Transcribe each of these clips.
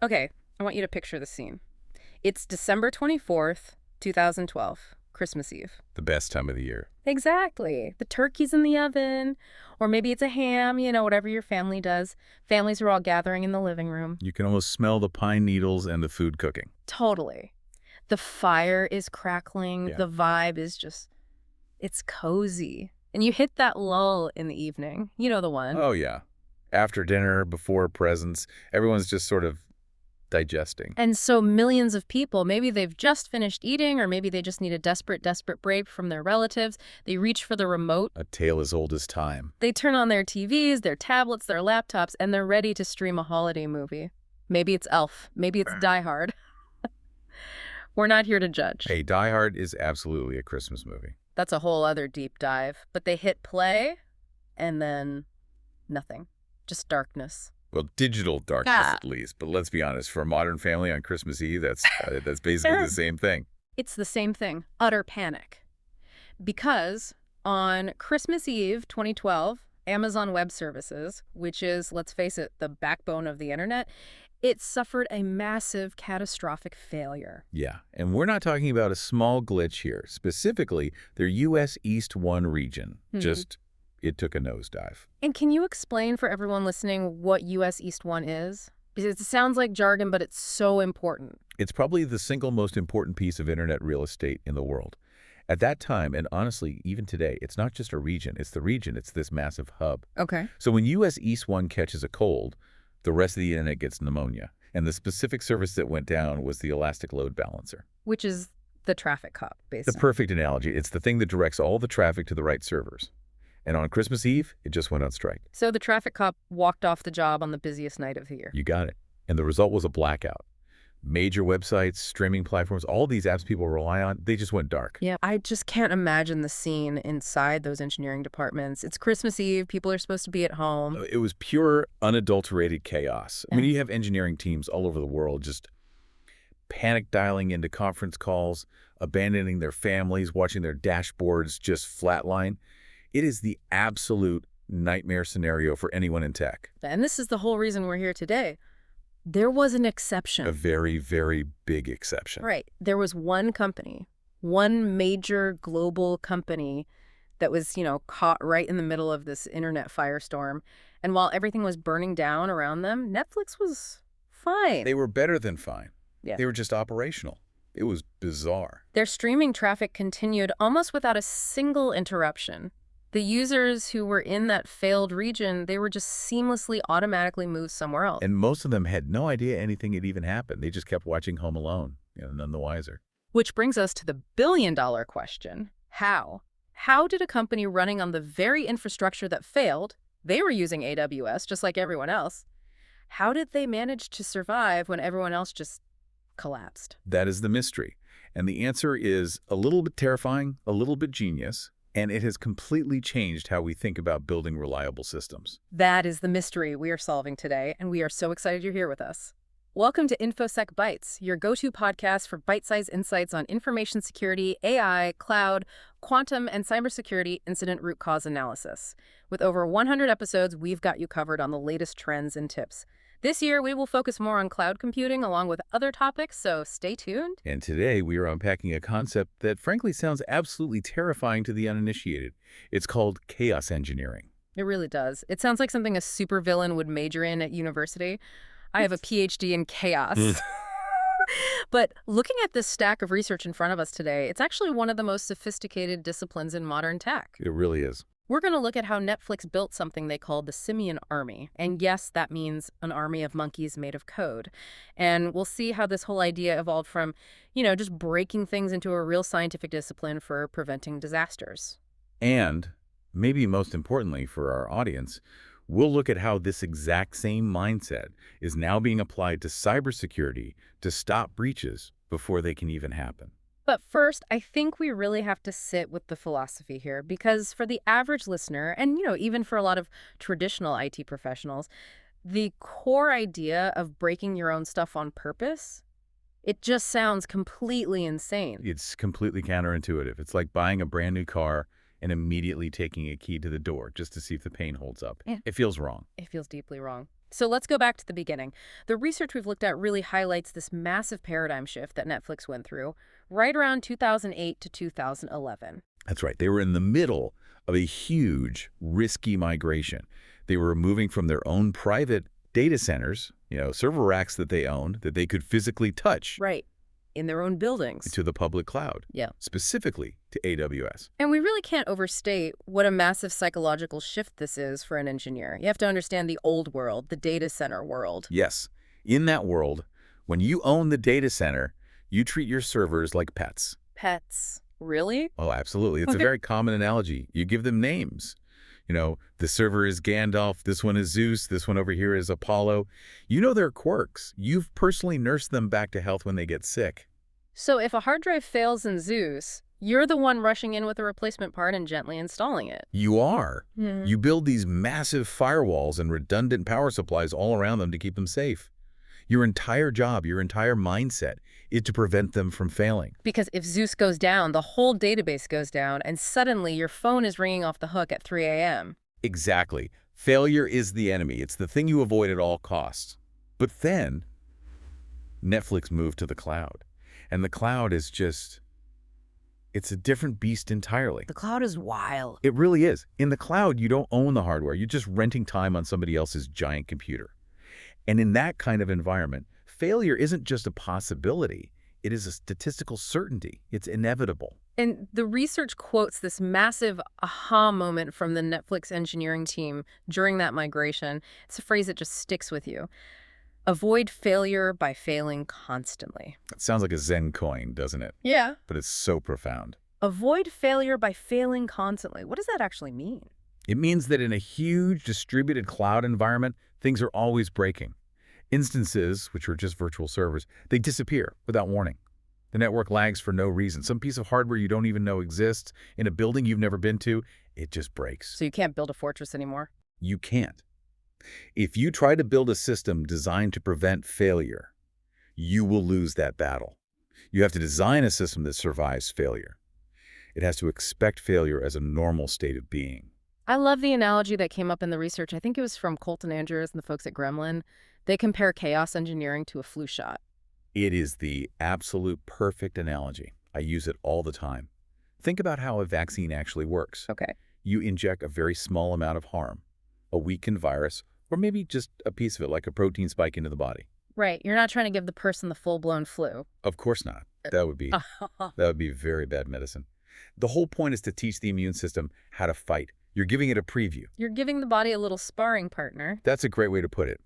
Okay, I want you to picture the scene. It's December 24th, 2012, Christmas Eve. The best time of the year. Exactly. The turkey's in the oven, or maybe it's a ham, whatever your family does. Families are all gathering in the living room. You can almost smell the pine needles and the food cooking. Totally. The fire is crackling. Yeah. The vibe is just, it's cozy. And you hit that lull in the evening. You know the one. Oh, yeah. After dinner, before presents, everyone's just sort of digesting. And so millions of people, maybe they've just finished eating, or maybe they just need a desperate break from their relatives. They reach for the remote. A tale as old as time. They turn on their TVs, their tablets, their laptops, and they're ready to stream a holiday movie. Maybe it's Elf. Maybe it's Die Hard. We're not here to judge. Hey, Die Hard is absolutely a Christmas movie. That's a whole other deep dive. But they hit play, and then nothing. Just darkness. Well, digital darkness at least. But let's be honest, for a modern family on Christmas Eve, that's basically the same thing. It's the same thing. Utter panic. Because on Christmas Eve 2012, Amazon Web Services, which is, let's face it, the backbone of the internet, it suffered a massive catastrophic failure. Yeah, and we're not talking about a small glitch here. Specifically, their U.S. East 1 region. It took a nosedive. And can you explain for everyone listening what U.S. East 1 is? Because it sounds like jargon, but it's so important. It's probably the single most important piece of internet real estate in the world. At that time, and honestly, even today, it's not just a region. It's the region. It's this massive hub. Okay. So when U.S. East 1 catches a cold, the rest of the internet gets pneumonia. And the specific service that went down was the elastic load balancer. Which is the traffic cop, basically. The perfect analogy. It's the thing that directs all the traffic to the right servers. And on Christmas Eve, it just went on strike. So the traffic cop walked off the job on the busiest night of the year. You got it. And the result was a blackout. Major websites, streaming platforms, all these apps people rely on, they just went dark. Yeah, I just can't imagine the scene inside those engineering departments. It's Christmas Eve. People are supposed to be at home. It was pure, unadulterated chaos. I mean, you have engineering teams all over the world just panic dialing into conference calls, abandoning their families, watching their dashboards just flatline. It is the absolute nightmare scenario for anyone in tech. And this is the whole reason we're here today. There was an exception. A very, very big exception. Right. There was one company, one major global company that was, caught right in the middle of this internet firestorm. And while everything was burning down around them, Netflix was fine. They were better than fine. Yeah. They were just operational. It was bizarre. Their streaming traffic continued almost without a single interruption. The users who were in that failed region, they were just seamlessly automatically moved somewhere else. And most of them had no idea anything had even happened. They just kept watching Home Alone, none the wiser. Which brings us to the billion-dollar question. How? How did a company running on the very infrastructure that failed, they were using AWS just like everyone else, how did they manage to survive when everyone else just collapsed? That is the mystery. And the answer is a little bit terrifying, a little bit genius, and it has completely changed how we think about building reliable systems. That is the mystery we are solving today, and we are so excited you're here with us. Welcome to InfoSec Bytes, your go-to podcast for bite-sized insights on information security, AI, cloud, quantum, and cybersecurity incident root cause analysis. With over 100 episodes, we've got you covered on the latest trends and tips. This year, we will focus more on cloud computing along with other topics, so stay tuned. And today, we are unpacking a concept that frankly sounds absolutely terrifying to the uninitiated. It's called chaos engineering. It really does. It sounds like something a supervillain would major in at university. I have a PhD in chaos. But looking at this stack of research in front of us today, it's actually one of the most sophisticated disciplines in modern tech. It really is. We're going to look at how Netflix built something they called the simian army. And yes, that means an army of monkeys made of code. And we'll see how this whole idea evolved from, just breaking things into a real scientific discipline for preventing disasters. And, maybe most importantly for our audience, we'll look at how this exact same mindset is now being applied to cybersecurity to stop breaches before they can even happen. But first, I think we really have to sit with the philosophy here, because for the average listener, and even for a lot of traditional IT professionals, the core idea of breaking your own stuff on purpose, it just sounds completely insane. It's completely counterintuitive. It's like buying a brand new car and immediately taking a key to the door just to see if the paint holds up. Yeah. It feels wrong. It feels deeply wrong. So let's go back to the beginning. The research we've looked at really highlights this massive paradigm shift that Netflix went through right around 2008 to 2011. That's right. They were in the middle of a huge, risky migration. They were moving from their own private data centers, server racks that they owned, that they could physically touch, Right. In their own buildings. to the public cloud, Yeah. specifically to AWS. And we really can't overstate what a massive psychological shift this is for an engineer. You have to understand the old world, the data center world. Yes, in that world, when you own the data center, you treat your servers like pets. Pets. Really? Oh, absolutely. It's a Okay. very common analogy. You give them names. The server is Gandalf, this one is Zeus, this one over here is Apollo. You know their quirks. You've personally nursed them back to health when they get sick. So if a hard drive fails in Zeus, you're the one rushing in with a replacement part and gently installing it. You are. Hmm. You build these massive firewalls and redundant power supplies all around them to keep them safe. Your entire job, your entire mindset is to prevent them from failing. Because if Zeus goes down, the whole database goes down, and suddenly your phone is ringing off the hook at 3 a.m. Exactly. Failure is the enemy. It's the thing you avoid at all costs. But then, Netflix moved to the cloud. And the cloud is it's a different beast entirely. The cloud is wild. It really is. In the cloud, you don't own the hardware. You're just renting time on somebody else's giant computer. And in that kind of environment, failure isn't just a possibility. It is a statistical certainty. It's inevitable. And the research quotes this massive aha moment from the Netflix engineering team during that migration. It's a phrase that just sticks with you. Avoid failure by failing constantly. It sounds like a Zen coin, doesn't it? Yeah. But it's so profound. Avoid failure by failing constantly. What does that actually mean? It means that in a huge distributed cloud environment, things are always breaking. Instances, which are just virtual servers, they disappear without warning. The network lags for no reason. Some piece of hardware you don't even know exists in a building you've never been to, it just breaks. So you can't build a fortress anymore? You can't. If you try to build a system designed to prevent failure, you will lose that battle. You have to design a system that survives failure. It has to expect failure as a normal state of being. I love the analogy that came up in the research. I think it was from Colton Andrews and the folks at Gremlin. They compare chaos engineering to a flu shot. It is the absolute perfect analogy. I use it all the time. Think about how a vaccine actually works. Okay. You inject a very small amount of harm, a weakened virus, or maybe just a piece of it, like a protein spike into the body. Right. You're not trying to give the person the full-blown flu. Of course not. That would be very bad medicine. The whole point is to teach the immune system how to fight. You're giving it a preview. You're giving the body a little sparring partner. That's a great way to put it.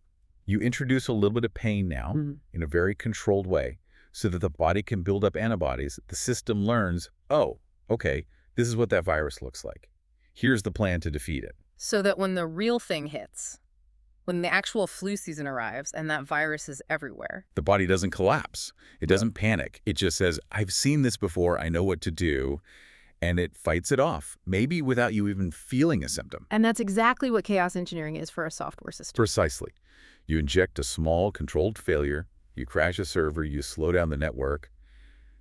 You introduce a little bit of pain now in a very controlled way so that the body can build up antibodies. The system learns, oh, okay, this is what that virus looks like. Here's the plan to defeat it. So that when the real thing hits, when the actual flu season arrives and that virus is everywhere. The body doesn't collapse. It doesn't panic. It just says, I've seen this before. I know what to do. And it fights it off, maybe without you even feeling a symptom. And that's exactly what chaos engineering is for a software system. Precisely. You inject a small, controlled failure, you crash a server, you slow down the network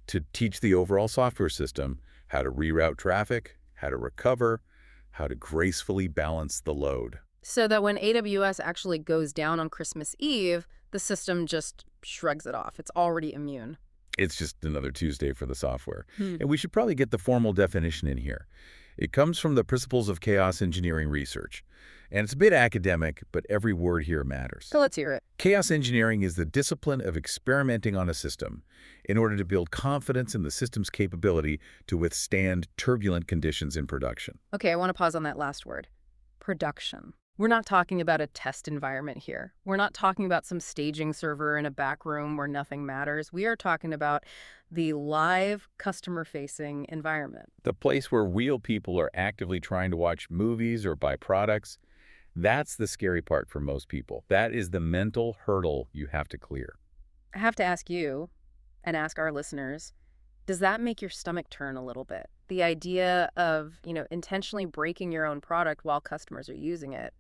to teach the overall software system how to reroute traffic, how to recover, how to gracefully balance the load. So that when AWS actually goes down on Christmas Eve, the system just shrugs it off. It's already immune. It's just another Tuesday for the software. And we should probably get the formal definition in here. It comes from the Principles of Chaos Engineering Research. And it's a bit academic, but every word here matters. So let's hear it. Chaos engineering is the discipline of experimenting on a system in order to build confidence in the system's capability to withstand turbulent conditions in production. Okay, I want to pause on that last word. Production. We're not talking about a test environment here. We're not talking about some staging server in a back room where nothing matters. We are talking about the live customer-facing environment. The place where real people are actively trying to watch movies or buy products. That's the scary part for most people. That is the mental hurdle you have to clear. I have to ask you, and ask our listeners, does that make your stomach turn a little bit? The idea of, intentionally breaking your own product while customers are using it.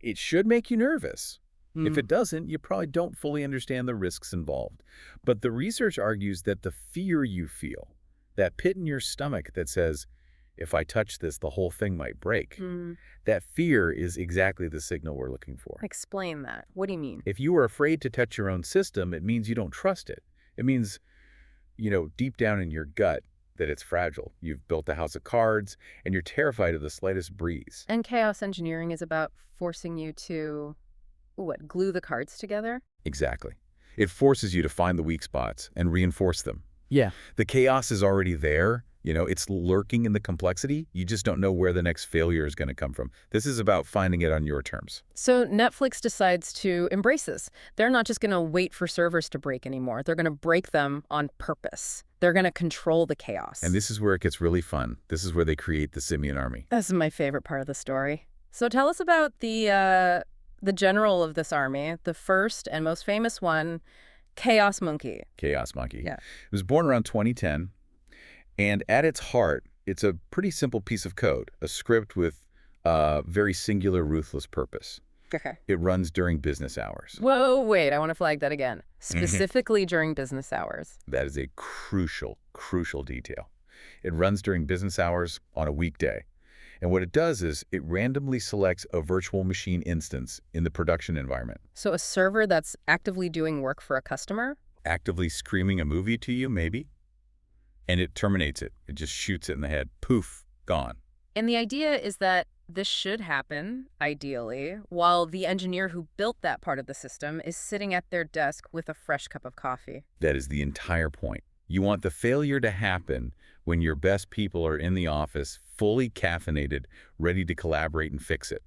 It should make you nervous. If it doesn't, you probably don't fully understand the risks involved. But the research argues that the fear you feel, that pit in your stomach that says, If I touch this, the whole thing might break. Hmm. That fear is exactly the signal we're looking for. Explain that. What do you mean? If you are afraid to touch your own system, it means you don't trust it. It means, deep down in your gut that it's fragile. You've built a house of cards, and you're terrified of the slightest breeze. And chaos engineering is about forcing you to, what, glue the cards together? Exactly. It forces you to find the weak spots and reinforce them. Yeah. The chaos is already there. It's lurking in the complexity. You just don't know where the next failure is going to come from. This is about finding it on your terms. So Netflix decides to embrace this. They're not just going to wait for servers to break anymore. They're going to break them on purpose. They're going to control the chaos. And this is where it gets really fun. This is where they create the simian army. This is my favorite part of the story. So tell us about the general of this army, the first and most famous one, Chaos Monkey. Chaos Monkey. Yeah. It was born around 2010. And at its heart, it's a pretty simple piece of code, a script with a very singular, ruthless purpose. Okay. It runs during business hours. Whoa, wait, I want to flag that again. Specifically during business hours. That is a crucial, crucial detail. It runs during business hours on a weekday. And what it does is it randomly selects a virtual machine instance in the production environment. So a server that's actively doing work for a customer? Actively screaming a movie to you, maybe? And it terminates it. It just shoots it in the head. Poof, gone. And the idea is that this should happen, ideally, while the engineer who built that part of the system is sitting at their desk with a fresh cup of coffee. That is the entire point. You want the failure to happen when your best people are in the office, fully caffeinated, ready to collaborate and fix it.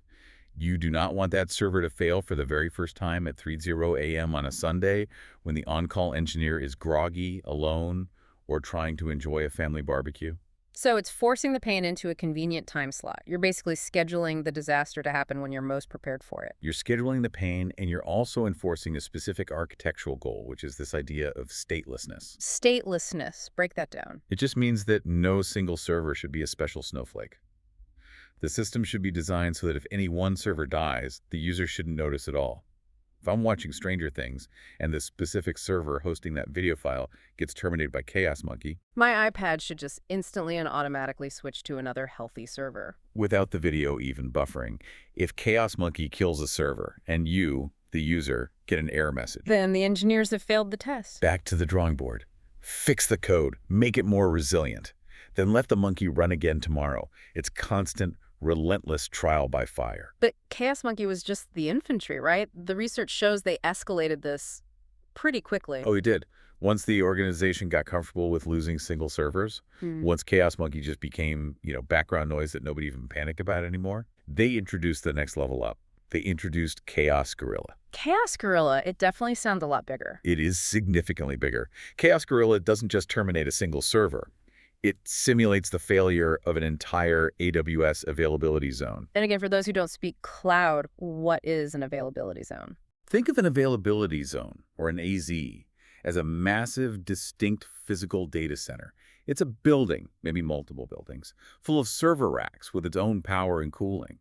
You do not want that server to fail for the very first time at 3:00 a.m. on a Sunday when the on-call engineer is groggy, alone, or trying to enjoy a family barbecue. So it's forcing the pain into a convenient time slot. You're basically scheduling the disaster to happen when you're most prepared for it. You're scheduling the pain, and you're also enforcing a specific architectural goal, which is this idea of statelessness. Statelessness. Break that down. It just means that no single server should be a special snowflake. The system should be designed so that if any one server dies, the user shouldn't notice at all. If I'm watching Stranger Things and the specific server hosting that video file gets terminated by Chaos Monkey, My iPad should just instantly and automatically switch to another healthy server. without the video even buffering, if Chaos Monkey kills a server and you, the user, get an error message, Then the engineers have failed the test. back to the drawing board. Fix the code. Make it more resilient. Then let the monkey run again tomorrow. It's constant, relentless trial by fire. But Chaos Monkey was just the infantry, right? The research shows they escalated this pretty quickly. Oh, he did. Once the organization got comfortable with losing single servers, once Chaos Monkey just became, background noise that nobody even panicked about anymore, they introduced the next level up. They introduced Chaos Gorilla. Chaos Gorilla, it definitely sounds a lot bigger. It is significantly bigger. Chaos Gorilla doesn't just terminate a single server. It simulates the failure of an entire AWS availability zone. And again, for those who don't speak cloud, what is an availability zone? Think of an availability zone, or an AZ, as a massive, distinct physical data center. It's a building, maybe multiple buildings, full of server racks with its own power and cooling.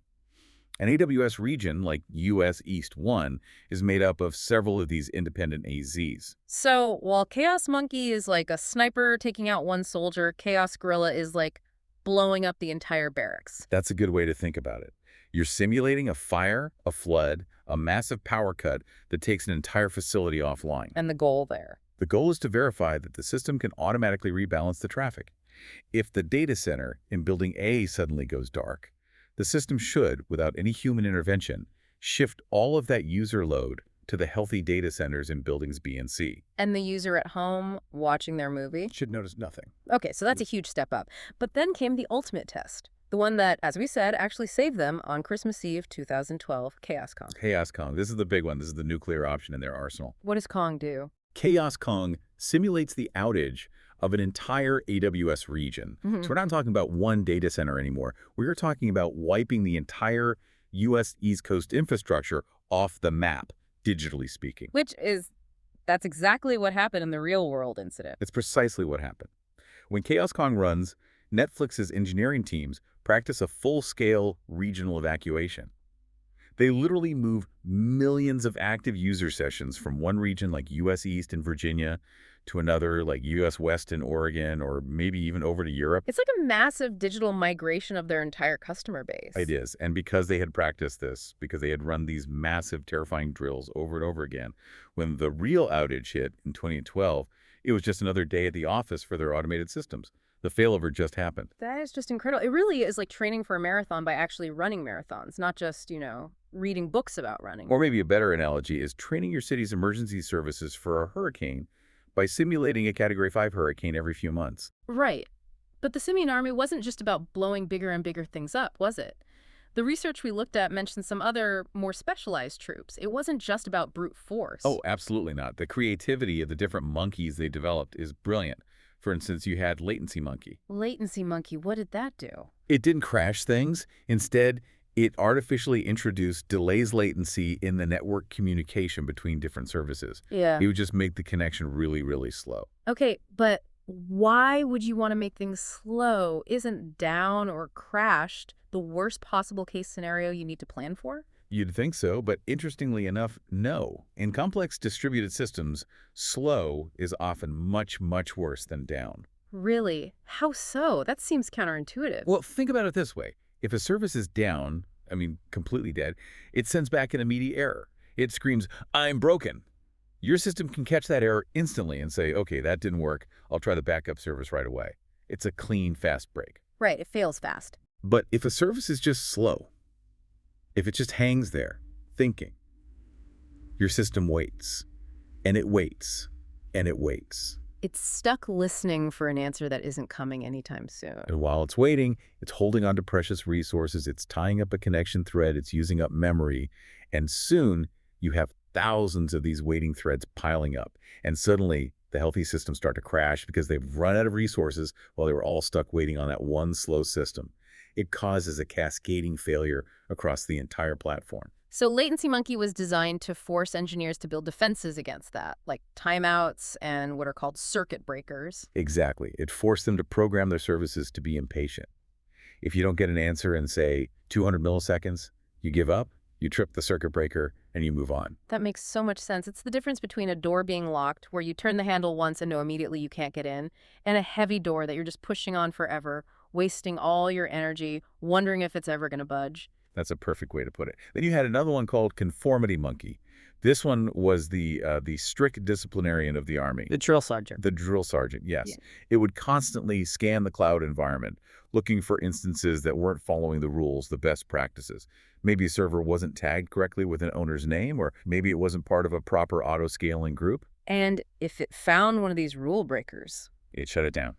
An AWS region, like US East 1, is made up of several of these independent AZs. So while Chaos Monkey is like a sniper taking out one soldier, Chaos Gorilla is like blowing up the entire barracks. That's a good way to think about it. You're simulating a fire, a flood, a massive power cut that takes an entire facility offline. And the goal there. The goal is to verify that the system can automatically rebalance the traffic. If the data center in building A suddenly goes dark, the system should, without any human intervention, shift all of that user load to the healthy data centers in buildings B and C. And the user at home watching their movie? Should notice nothing. Okay, so that's a huge step up. But then came the ultimate test. The one that, as we said, actually saved them on Christmas Eve 2012, Chaos Kong. Chaos Kong. This is the big one. This is the nuclear option in their arsenal. What does Kong do? Chaos Kong simulates the outage of an entire AWS region. So we're not talking about one data center anymore. We're talking about wiping the entire U.S. East Coast infrastructure off the map, digitally speaking. That's exactly what happened in the real world incident. It's precisely what happened. When Chaos Kong runs, Netflix's engineering teams practice a full-scale regional evacuation. They literally move millions of active user sessions from one region like US East in Virginia to another like US West in Oregon, or maybe even over to Europe. It's like a massive digital migration of their entire customer It base. is. And because they had practiced this, because they had run these massive, terrifying drills over and over again, when the real outage hit in 2012, it was just another day at the office for their automated systems. The failover just happened. That is just incredible. It really is like training for a marathon by actually running marathons, not just, reading books about running. Or maybe a better analogy is training your city's emergency services for a hurricane by simulating a Category 5 hurricane every few months. Right. But the Simian army wasn't just about blowing bigger and bigger things up, was it? The research we looked at mentioned some other, more specialized troops. It wasn't just about brute force. Oh, absolutely not. The creativity of the different monkeys they developed is brilliant. For instance, you had Latency Monkey. Latency monkey, what did that do? It didn't crash things. Instead, it artificially introduced delays latency in the network communication between different services. Yeah. It would just make the connection really, really slow. Okay, but why would you want to make things slow? Isn't down or crashed the worst possible case scenario you need to plan for? You'd think so, but interestingly enough, no. In complex distributed systems, slow is often much, much worse than down. Really? How so? That seems counterintuitive. Well, think about it this way. If a service is down, completely dead, it sends back an immediate error. It screams, "I'm broken." Your system can catch that error instantly and say, okay, that didn't work. I'll try the backup service right away. It's a clean, fast break. Right, it fails fast. But if a service is just slow, if it just hangs there, thinking, your system waits, and it waits, and it waits. It's stuck listening for an answer that isn't coming anytime soon. And while it's waiting, it's holding on to precious resources, it's tying up a connection thread, it's using up memory, and soon you have thousands of these waiting threads piling up. And suddenly, the healthy systems start to crash because they've run out of resources while they were all stuck waiting on that one slow system. It causes a cascading failure across the entire platform. So Latency Monkey was designed to force engineers to build defenses against that, like timeouts and what are called circuit breakers. Exactly. It forced them to program their services to be impatient. If you don't get an answer in, say, 200 milliseconds, you give up, you trip the circuit breaker, and you move on. That makes so much sense. It's the difference between a door being locked, where you turn the handle once and know immediately you can't get in, and a heavy door that you're just pushing on forever, wasting all your energy, wondering if it's ever going to budge. That's a perfect way to put it. Then you had another one called Conformity Monkey. This one was the strict disciplinarian of the Army. The drill sergeant. The drill sergeant, yes. Yeah. It would constantly scan the cloud environment, looking for instances that weren't following the rules, the best practices. Maybe a server wasn't tagged correctly with an owner's name, or maybe it wasn't part of a proper auto-scaling group. And if it found one of these rule breakers, It shut it down,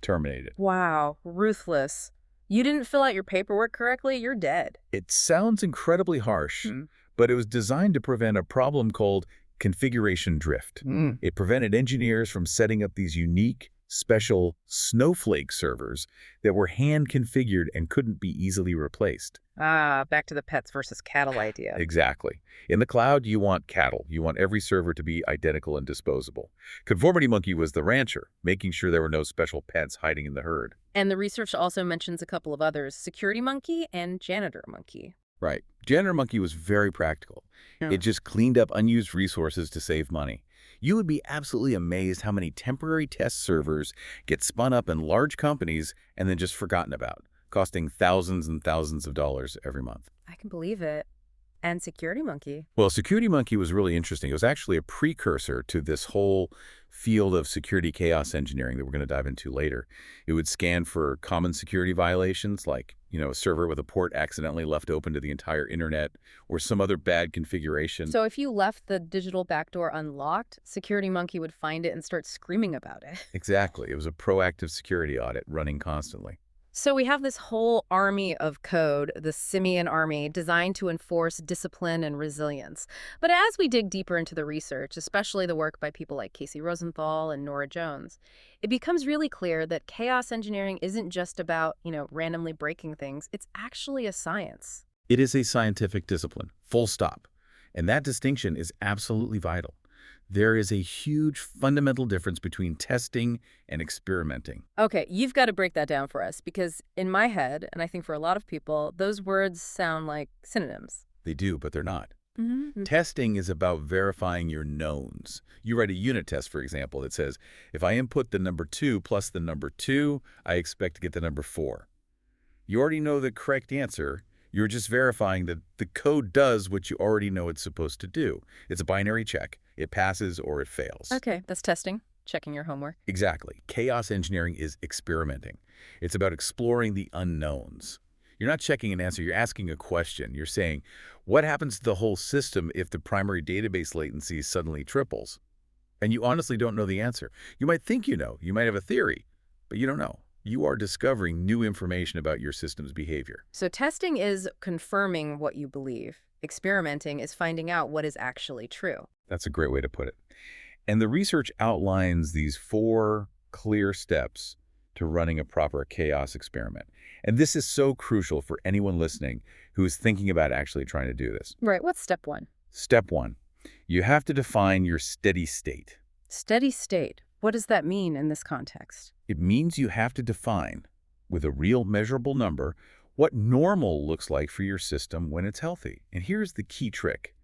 terminated it. wow, ruthless. You didn't fill out your paperwork correctly, you're dead. It sounds incredibly harsh, Hmm. but it was designed to prevent a problem called configuration drift. It prevented engineers from setting up these unique, special snowflake servers that were hand-configured and couldn't be easily replaced. Ah, back to the pets versus cattle idea. Exactly. In the cloud, you want cattle. You want every server to be identical and disposable. Conformity Monkey was the rancher, making sure there were no special pets hiding in the herd. And the research also mentions a couple of others, Security Monkey and Janitor Monkey. Right. Janitor Monkey was very practical. Yeah. It just cleaned up unused resources to save money. You would be absolutely amazed how many temporary test servers get spun up in large companies and then just forgotten about, costing thousands and thousands of dollars every month. I can believe it. And Security Monkey. Well, Security Monkey was really interesting. It was actually a precursor to this whole field of security chaos engineering that we're going to dive into later. It would scan for common security violations like, a server with a port accidentally left open to the entire internet or some other bad configuration. So if you left the digital backdoor unlocked, Security Monkey would find it and start screaming about it. Exactly. It was a proactive security audit running constantly. So we have this whole army of code, the Simian army, designed to enforce discipline and resilience. But as we dig deeper into the research, especially the work by people like Casey Rosenthal and Nora Jones, it becomes really clear that chaos engineering isn't just about, randomly breaking things. It's actually a science. It is a scientific discipline, full stop. And that distinction is absolutely vital. There is a huge fundamental difference between testing and experimenting. Okay, you've got to break that down for us because in my head, and I think for a lot of people, those words sound like synonyms. They do, but they're not. Mm-hmm. Testing is about verifying your knowns. You write a unit test, for example, that says, if I input the number 2 plus the number 2, I expect to get the number 4. You already know the correct answer. You're just verifying that the code does what you already know it's supposed to do. It's a binary check. It passes or it fails. Okay, that's testing, checking your homework. Exactly. Chaos engineering is experimenting. It's about exploring the unknowns. You're not checking an answer. You're asking a question. You're saying, what happens to the whole system if the primary database latency suddenly triples? And you honestly don't know the answer. You might think you know. You might have a theory, but you don't know. You are discovering new information about your system's behavior. So testing is confirming what you believe. Experimenting is finding out what is actually true. That's a great way to put it. And the research outlines these 4 clear steps to running a proper chaos experiment. And this is so crucial for anyone listening who is thinking about actually trying to do this. Right, what's step 1? Step 1, you have to define your steady state. Steady state. What does that mean in this context? It means you have to define, with a real measurable number, what normal looks like for your system when it's healthy. And here's the key trick.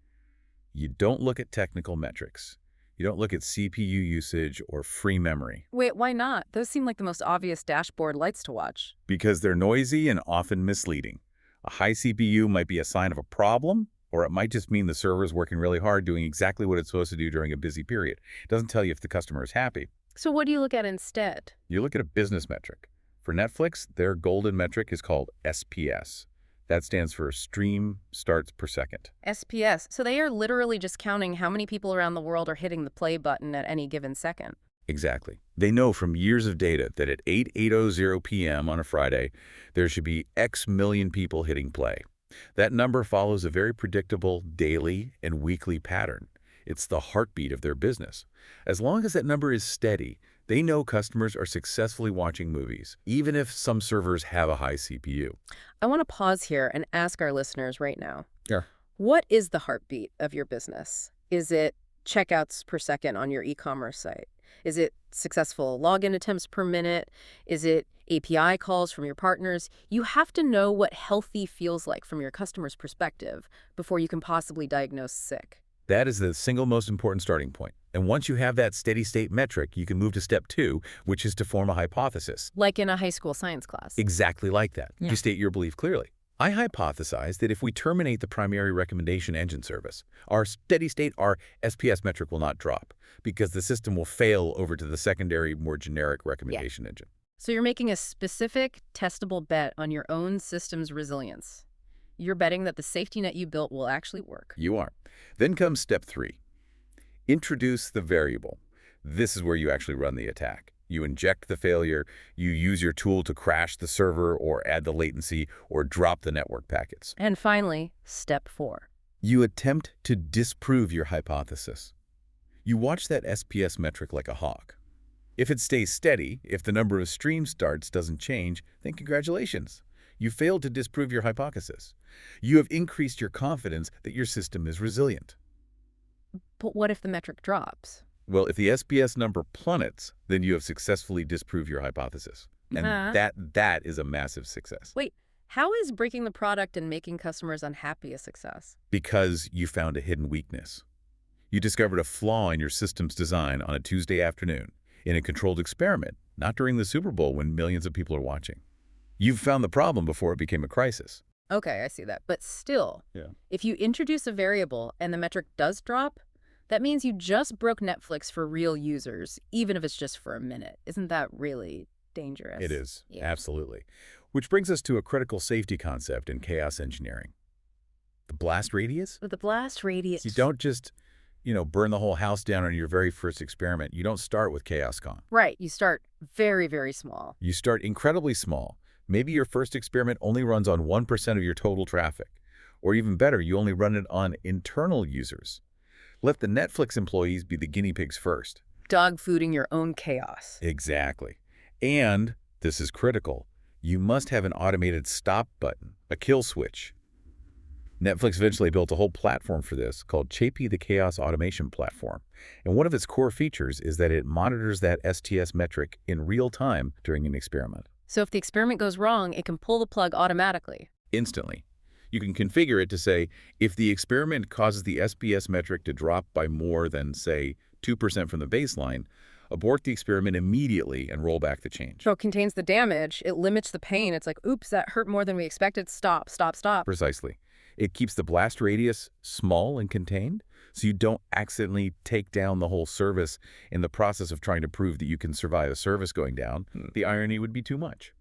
You don't look at technical metrics. You don't look at CPU usage or free memory. Wait, why not? Those seem like the most obvious dashboard lights to watch. Because they're noisy and often misleading. A high CPU might be a sign of a problem, or it might just mean the server is working really hard doing exactly what it's supposed to do during a busy period. It doesn't tell you if the customer is happy. So what do you look at instead? You look at a business metric. For Netflix, their golden metric is called SPS. That stands for stream starts per second. SPS. So they are literally just counting how many people around the world are hitting the play button at any given second. Exactly. They know from years of data that at 8:00 p.m. on a Friday, there should be X million people hitting play. That number follows a very predictable daily and weekly pattern. It's the heartbeat of their business. As long as that number is steady, they know customers are successfully watching movies, even if some servers have a high CPU. I want to pause here and ask our listeners right now. Yeah. What is the heartbeat of your business? Is it checkouts per second on your e-commerce site? Is it successful login attempts per minute? Is it API calls from your partners? You have to know what healthy feels like from your customer's perspective before you can possibly diagnose sick. That is the single most important starting point. And once you have that steady state metric, you can move to step 2, which is to form a hypothesis. Like in a high school science class. Exactly like that. Yeah. You state your belief clearly. I hypothesize that if we terminate the primary recommendation engine service, our steady state, our SPS metric will not drop because the system will fail over to the secondary, more generic recommendation engine. So you're making a specific, testable bet on your own system's resilience. You're betting that the safety net you built will actually work. You are. Then comes step 3. Introduce the variable. This is where you actually run the attack. You inject the failure, you use your tool to crash the server or add the latency or drop the network packets. And finally, step 4. You attempt to disprove your hypothesis. You watch that SPS metric like a hawk. If it stays steady, if the number of stream starts doesn't change, then congratulations. You failed to disprove your hypothesis. You have increased your confidence that your system is resilient. But what if the metric drops? Well, if the SPS number plummets, then you have successfully disproved your hypothesis. And that is a massive success. Wait, how is breaking the product and making customers unhappy a success? Because you found a hidden weakness. You discovered a flaw in your system's design on a Tuesday afternoon in a controlled experiment, not during the Super Bowl when millions of people are watching. You've found the problem before it became a crisis. Okay, I see that. But still, if you introduce a variable and the metric does drop, that means you just broke Netflix for real users, even if it's just for a minute. Isn't that really dangerous? It is, Yeah. absolutely. Which brings us to a critical safety concept in chaos engineering. The blast radius? With the blast radius. You don't just, burn the whole house down on your very first experiment. You don't start with chaos gone. Right, you start very, very small. You start incredibly small. Maybe your first experiment only runs on 1% of your total traffic. Or even better, you only run it on internal users. Let the Netflix employees be the guinea pigs first. Dog fooding your own chaos. Exactly. And, this is critical, you must have an automated stop button, a kill switch. Netflix eventually built a whole platform for this called Chapey the Chaos Automation Platform. And one of its core features is that it monitors that STS metric in real time during an experiment. So if the experiment goes wrong, it can pull the plug automatically. Instantly. You can configure it to say, if the experiment causes the SPS metric to drop by more than, say, 2% from the baseline, abort the experiment immediately and roll back the change. So it contains the damage, it limits the pain. It's like, oops, that hurt more than we expected. Stop, stop, stop. Precisely. It keeps the blast radius small and contained, so you don't accidentally take down the whole service in the process of trying to prove that you can survive a service going down. The irony would be too much.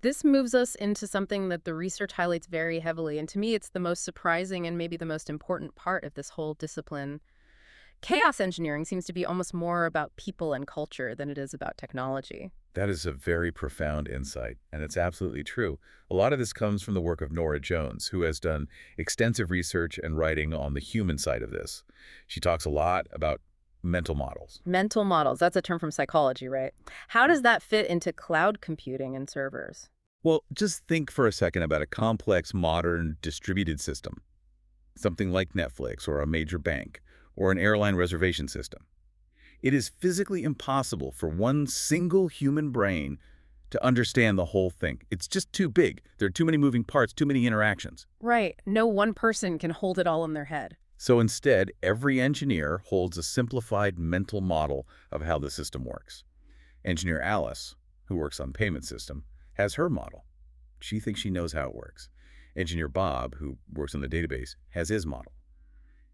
This moves us into something that the research highlights very heavily, and to me it's the most surprising and maybe the most important part of this whole discipline. Chaos engineering seems to be almost more about people and culture than it is about technology. That is a very profound insight, and it's absolutely true. A lot of this comes from the work of Nora Jones, who has done extensive research and writing on the human side of this. She talks a lot about mental models. Mental models, that's a term from psychology, right? How does that fit into cloud computing and servers? Well, just think for a second about a complex, modern, distributed system. Something like Netflix or a major bank or an airline reservation system. It is physically impossible for one single human brain to understand the whole thing. It's just too big. There are too many moving parts, too many interactions. Right. No one person can hold it all in their head. So instead, every engineer holds a simplified mental model of how the system works. Engineer Alice, who works on the payment system, has her model. She thinks she knows how it works. Engineer Bob, who works on the database, has his model.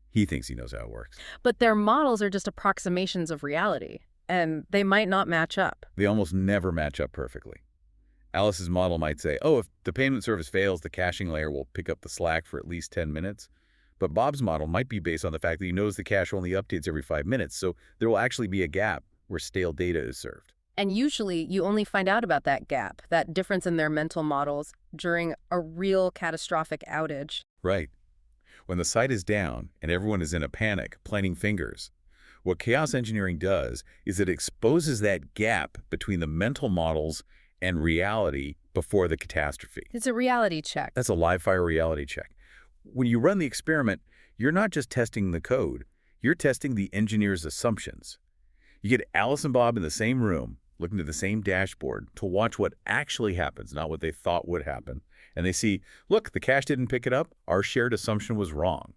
He thinks he knows how it works. But their models are just approximations of reality, and they might not match up. They almost never match up perfectly. Alice's model might say, oh, if the payment service fails, the caching layer will pick up the slack for at least 10 minutes. But Bob's model might be based on the fact that he knows the cache only updates every 5 minutes, so there will actually be a gap where stale data is served. And usually you only find out about that gap, that difference in their mental models, during a real catastrophic outage. Right. When the site is down and everyone is in a panic, pointing fingers, what chaos engineering does is it exposes that gap between the mental models and reality before the catastrophe. It's a reality check. That's a live-fire reality check. When you run the experiment, you're not just testing the code, you're testing the engineer's assumptions. You get Alice and Bob in the same room, looking at the same dashboard to watch what actually happens, not what they thought would happen. And they see, look, the cache didn't pick it up. Our shared assumption was wrong.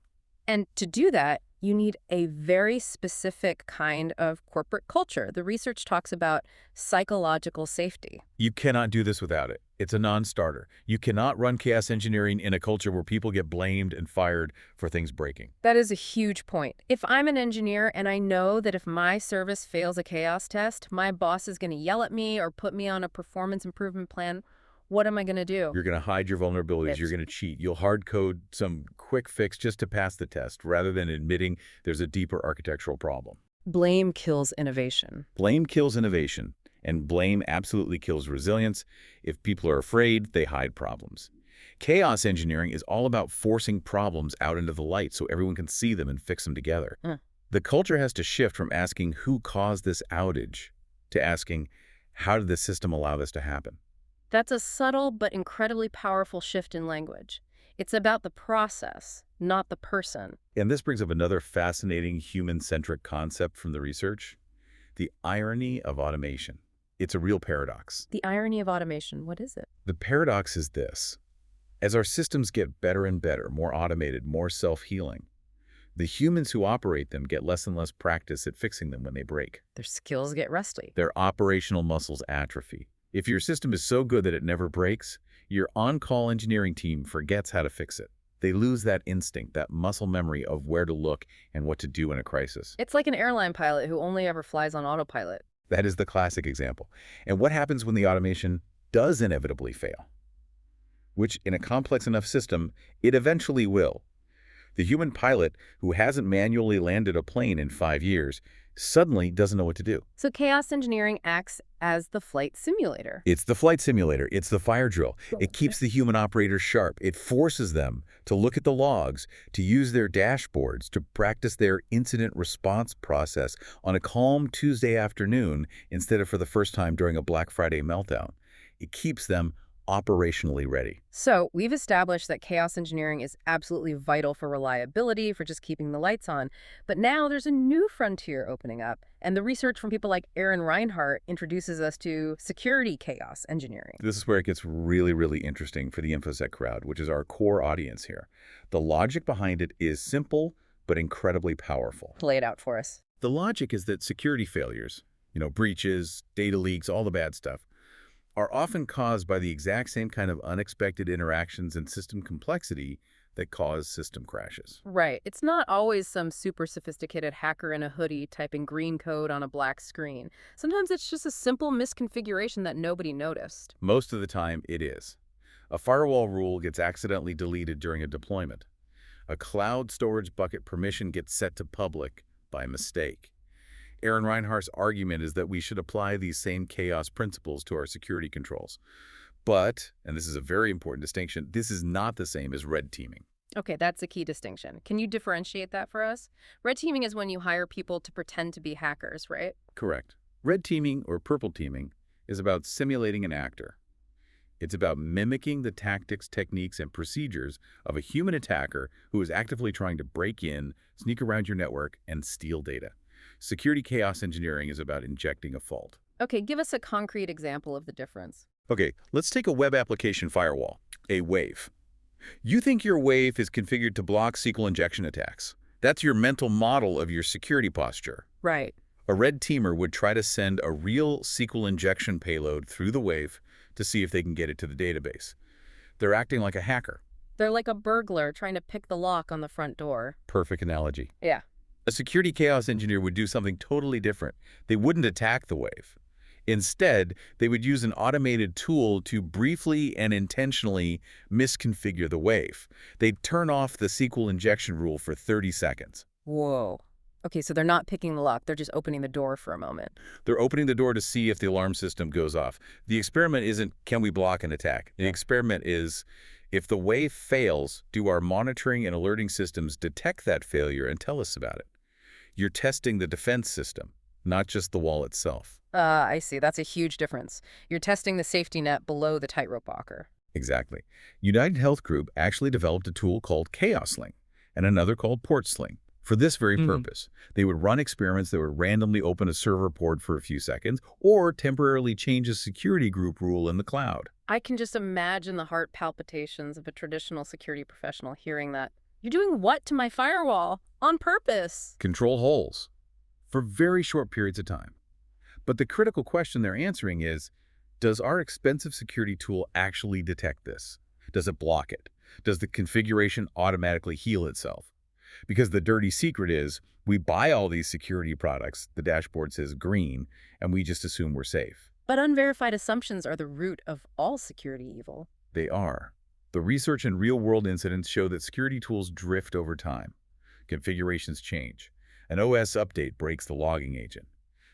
And to do that, you need a very specific kind of corporate culture. The research talks about psychological safety. You cannot do this without it. It's a non-starter. You cannot run chaos engineering in a culture where people get blamed and fired for things breaking. That is a huge point. If I'm an engineer and I know that if my service fails a chaos test, my boss is going to yell at me or put me on a performance improvement plan, what am I going to do? You're going to hide your vulnerabilities. You're going to cheat. You'll hard code some quick fix just to pass the test rather than admitting there's a deeper architectural problem. Blame kills innovation. Blame kills innovation, and blame absolutely kills resilience. If people are afraid, they hide problems. Chaos engineering is all about forcing problems out into the light so everyone can see them and fix them together. The culture has to shift from asking who caused this outage to asking how did the system allow this to happen? That's a subtle but incredibly powerful shift in language. It's about the process, not the person. And this brings up another fascinating human-centric concept from the research, the irony of automation. It's a real paradox. The irony of automation, what is it? The paradox is this. As our systems get better and better, more automated, more self-healing, the humans who operate them get less and less practice at fixing them when they break. Their skills get rusty. Their operational muscles atrophy. If your system is so good that it never breaks, your on-call engineering team forgets how to fix it. They lose that instinct, that muscle memory of where to look and what to do in a crisis. It's like an airline pilot who only ever flies on autopilot. That is the classic example. And what happens when the automation does inevitably fail? Which, in a complex enough system, it eventually will. The human pilot who hasn't manually landed a plane in 5 years suddenly doesn't know what to do. So chaos engineering acts as the flight simulator. It's the flight simulator. It's the fire drill. It keeps the human operators sharp. It forces them to look at the logs, to use their dashboards, to practice their incident response process on a calm Tuesday afternoon instead of for the first time during a Black Friday meltdown. It keeps them operationally ready. So we've established that chaos engineering is absolutely vital for reliability, for just keeping the lights on. But now there's a new frontier opening up, and the research from people like Aaron Reinhardt introduces us to security chaos engineering. This is where it gets really, really interesting for the InfoSec crowd, which is our core audience here. The logic behind it is simple, but incredibly powerful. Lay it out for us. The logic is that security failures, breaches, data leaks, all the bad stuff, are often caused by the exact same kind of unexpected interactions and system complexity that cause system crashes. Right. It's not always some super sophisticated hacker in a hoodie typing green code on a black screen. Sometimes it's just a simple misconfiguration that nobody noticed. Most of the time, it is. A firewall rule gets accidentally deleted during a deployment. A cloud storage bucket permission gets set to public by mistake. Aaron Reinhardt's argument is that we should apply these same chaos principles to our security controls. But, and this is a very important distinction, this is not the same as red teaming. Okay, that's a key distinction. Can you differentiate that for us? Red teaming is when you hire people to pretend to be hackers, right? Correct. Red teaming or purple teaming is about simulating an actor. It's about mimicking the tactics, techniques, and procedures of a human attacker who is actively trying to break in, sneak around your network, and steal data. Security chaos engineering is about injecting a fault. Okay, give us a concrete example of the difference. Okay, let's take a web application firewall, a wave. You think your wave is configured to block SQL injection attacks. That's your mental model of your security posture. Right. A red teamer would try to send a real SQL injection payload through the wave to see if they can get it to the database. They're acting like a hacker. They're like a burglar trying to pick the lock on the front door. Perfect analogy. Yeah. A security chaos engineer would do something totally different. They wouldn't attack the wave. Instead, they would use an automated tool to briefly and intentionally misconfigure the wave. They'd turn off the SQL injection rule for 30 seconds. Whoa. Okay, so they're not picking the lock. They're just opening the door for a moment. They're opening the door to see if the alarm system goes off. The experiment isn't, can we block an attack? The experiment is, if the wave fails, do our monitoring and alerting systems detect that failure and tell us about it? You're testing the defense system, not just the wall itself. I see. That's a huge difference. You're testing the safety net below the tightrope walker. Exactly. United Health Group actually developed a tool called ChaosLink and another called PortSling for this very purpose. They would run experiments that would randomly open a server port for a few seconds or temporarily change a security group rule in the cloud. I can just imagine the heart palpitations of a traditional security professional hearing that. You're doing what to my firewall? On purpose. Control holes for very short periods of time. But the critical question they're answering is, does our expensive security tool actually detect this? Does it block it? Does the configuration automatically heal itself? Because the dirty secret is, we buy all these security products, the dashboard says green, and we just assume we're safe. But unverified assumptions are the root of all security evil. They are. The research and real-world incidents show that security tools drift over time. Configurations change. An OS update breaks the logging agent.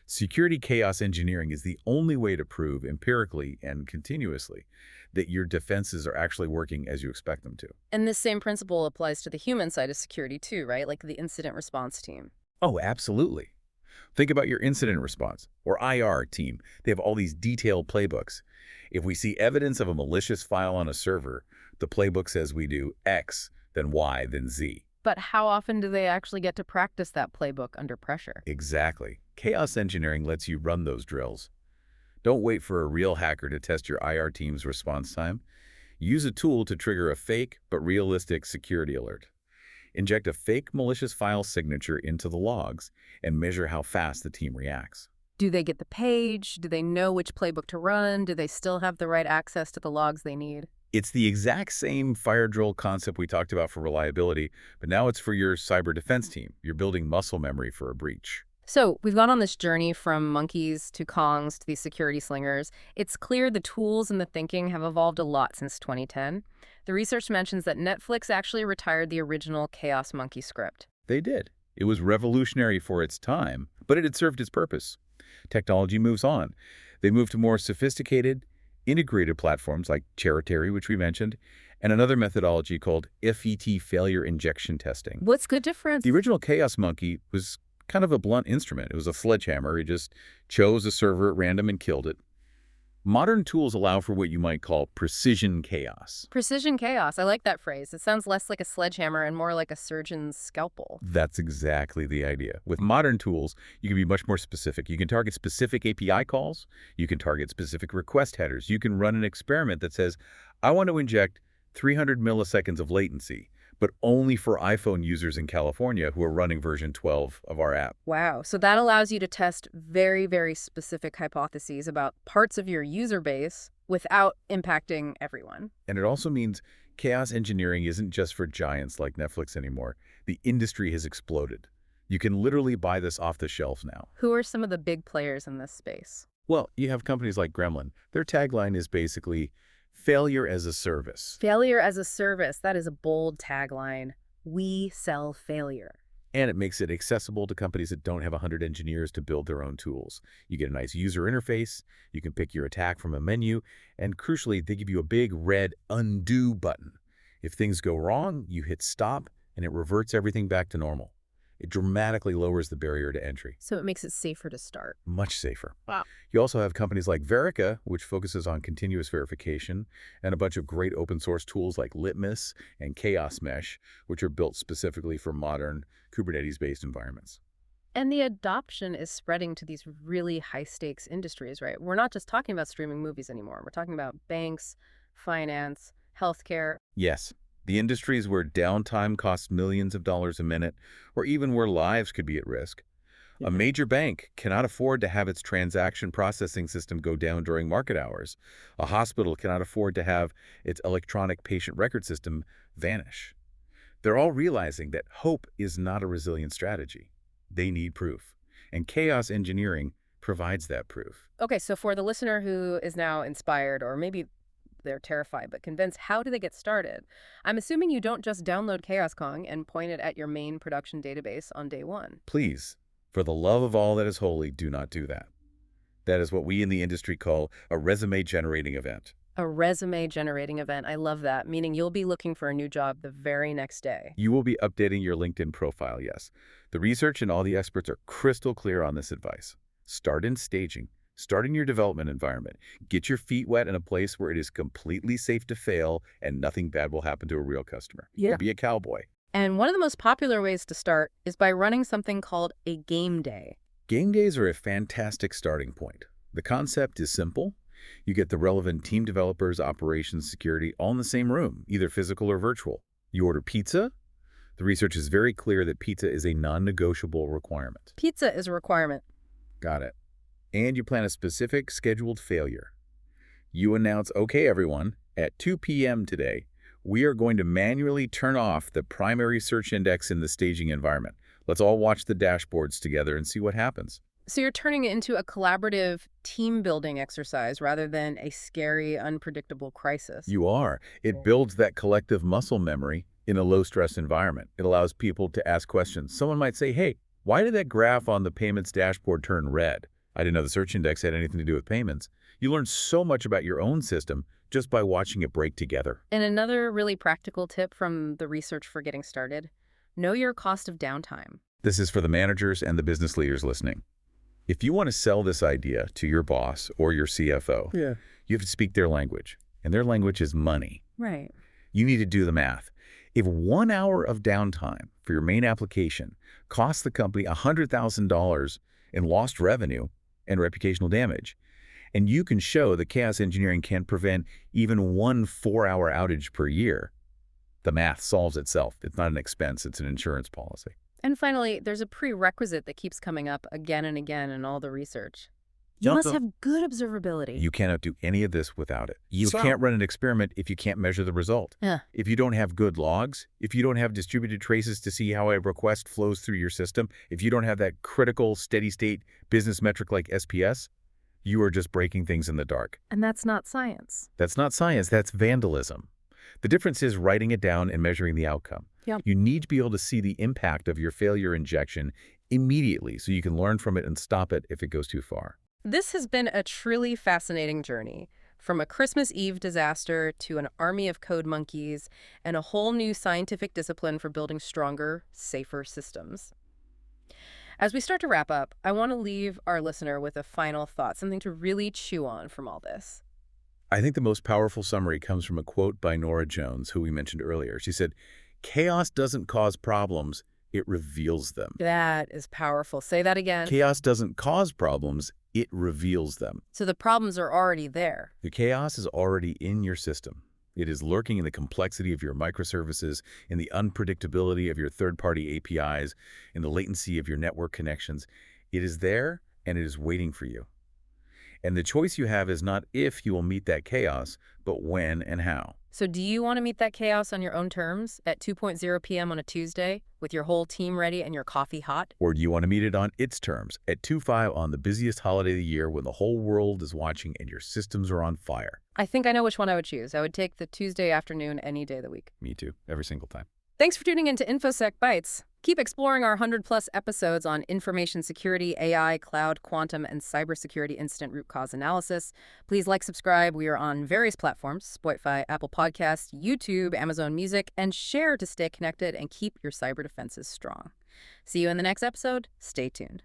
Security chaos engineering is the only way to prove empirically and continuously that your defenses are actually working as you expect them to. And this same principle applies to the human side of security too, right? Like the incident response team. Oh, absolutely. Think about your incident response or IR team. They have all these detailed playbooks. If we see evidence of a malicious file on a server, the playbook says we do X, then Y, then Z. But how often do they actually get to practice that playbook under pressure? Exactly. Chaos engineering lets you run those drills. Don't wait for a real hacker to test your IR team's response time. Use a tool to trigger a fake but realistic security alert. Inject a fake malicious file signature into the logs and measure how fast the team reacts. Do they get the page? Do they know which playbook to run? Do they still have the right access to the logs they need? It's the exact same fire drill concept we talked about for reliability, but now it's for your cyber defense team. You're building muscle memory for a breach. So we've gone on this journey from monkeys to Kongs to these security slingers. It's clear the tools and the thinking have evolved a lot since 2010. The research mentions that Netflix actually retired the original Chaos Monkey script. They did. It was revolutionary for its time, but it had served its purpose. Technology moves on. They move to more sophisticated, integrated platforms like Charity, which we mentioned, and another methodology called FET, failure injection testing. What's the difference? The original Chaos Monkey was kind of a blunt instrument. It was a sledgehammer. He just chose a server at random and killed it. Modern tools allow for what you might call precision chaos. Precision chaos. I like that phrase. It sounds less like a sledgehammer and more like a surgeon's scalpel. That's exactly the idea. With modern tools, you can be much more specific. You can target specific API calls. You can target specific request headers. You can run an experiment that says, I want to inject 300 milliseconds of latency, but only for iPhone users in California who are running version 12 of our app. Wow. So that allows you to test very, very specific hypotheses about parts of your user base without impacting everyone. And it also means chaos engineering isn't just for giants like Netflix anymore. The industry has exploded. You can literally buy this off the shelves now. Who are some of the big players in this space? Well, you have companies like Gremlin. Their tagline is basically failure as a service. Failure as a service. That is a bold tagline. We sell failure. And it makes it accessible to companies that don't have 100 engineers to build their own tools. You get a nice user interface, you can pick your attack from a menu, and crucially, they give you a big red undo button. If things go wrong, you hit stop, and it reverts everything back to normal. It dramatically lowers the barrier to entry. So it makes it safer to start. Much safer. Wow. You also have companies like Verica, which focuses on continuous verification, and a bunch of great open source tools like Litmus and Chaos Mesh, which are built specifically for modern Kubernetes-based environments. And the adoption is spreading to these really high-stakes industries, right? We're not just talking about streaming movies anymore. We're talking about banks, finance, healthcare. Yes, the industries where downtime costs millions of dollars a minute, or even where lives could be at risk. A major bank cannot afford to have its transaction processing system go down during market hours. A hospital cannot afford to have its electronic patient record system vanish. They're all realizing that hope is not a resilient strategy. They need proof. And chaos engineering provides that proof. Okay, so for the listener who is now inspired, or maybe they're terrified but convinced, how do they get started? I'm assuming you don't just download Chaos Kong and point it at your main production database on day one. Please, for the love of all that is holy, do not do that. That is what we in the industry call a resume-generating event. A resume-generating event. I love that, meaning you'll be looking for a new job the very next day. You will be updating your LinkedIn profile, yes. The research and all the experts are crystal clear on this advice. Start in staging. Start in your development environment. Get your feet wet in a place where it is completely safe to fail and nothing bad will happen to a real customer. Yeah. Be a cowboy. And one of the most popular ways to start is by running something called a game day. Game days are a fantastic starting point. The concept is simple. You get the relevant team developers, operations, security, all in the same room, either physical or virtual. You order pizza. The research is very clear that pizza is a non-negotiable requirement. Pizza is a requirement. Got it. And you plan a specific scheduled failure. You announce, okay, everyone, at 2 p.m. today, we are going to manually turn off the primary search index in the staging environment. Let's all watch the dashboards together and see what happens. So you're turning it into a collaborative team-building exercise rather than a scary, unpredictable crisis. You are. It builds that collective muscle memory in a low-stress environment. It allows people to ask questions. Someone might say, hey, why did that graph on the payments dashboard turn red? I didn't know the search index had anything to do with payments. You learn so much about your own system just by watching it break together. And another really practical tip from the research for getting started, know your cost of downtime. This is for the managers and the business leaders listening. If you want to sell this idea to your boss or your CFO, you have to speak their language, and their language is money. Right. You need to do the math. If 1 hour of downtime for your main application costs the company $100,000 in lost revenue and reputational damage, and you can show that chaos engineering can prevent even 1 4-hour outage per year, the math solves itself. It's not an expense, it's an insurance policy. And finally, there's a prerequisite that keeps coming up again and again in all the research. You must have good observability. You cannot do any of this without it. You can't run an experiment if you can't measure the result. If you don't have good logs, if you don't have distributed traces to see how a request flows through your system, if you don't have that critical steady-state business metric like SPS, you are just breaking things in the dark. And that's not science. That's not science, that's vandalism. The difference is writing it down and measuring the outcome. You need to be able to see the impact of your failure injection immediately so you can learn from it and stop it if it goes too far. This has been a truly fascinating journey, from a Christmas Eve disaster to an army of code monkeys and a whole new scientific discipline for building stronger, safer systems. As we start to wrap up, I want to leave our listener with a final thought, something to really chew on from all this. I think the most powerful summary comes from a quote by Nora Jones, who we mentioned earlier. She said, "Chaos doesn't cause problems, it reveals them." That is powerful. Say that again. Chaos doesn't cause problems, it reveals them. So the problems are already there. The chaos is already in your system. It is lurking in the complexity of your microservices, in the unpredictability of your third-party APIs, in the latency of your network connections. It is there, and it is waiting for you. And the choice you have is not if you will meet that chaos, but when and how. So do you want to meet that chaos on your own terms at 2:00 p.m. on a Tuesday with your whole team ready and your coffee hot? Or do you want to meet it on its terms at 2/5 on the busiest holiday of the year when the whole world is watching and your systems are on fire? I think I know which one I would choose. I would take the Tuesday afternoon any day of the week. Me too, every single time. Thanks for tuning into InfoSec Bytes. Keep exploring our 100-plus episodes on information security, AI, cloud, quantum, and cybersecurity incident root cause analysis. Please like, subscribe. We are on various platforms, Spotify, Apple Podcasts, YouTube, Amazon Music, and share to stay connected and keep your cyber defenses strong. See you in the next episode. Stay tuned.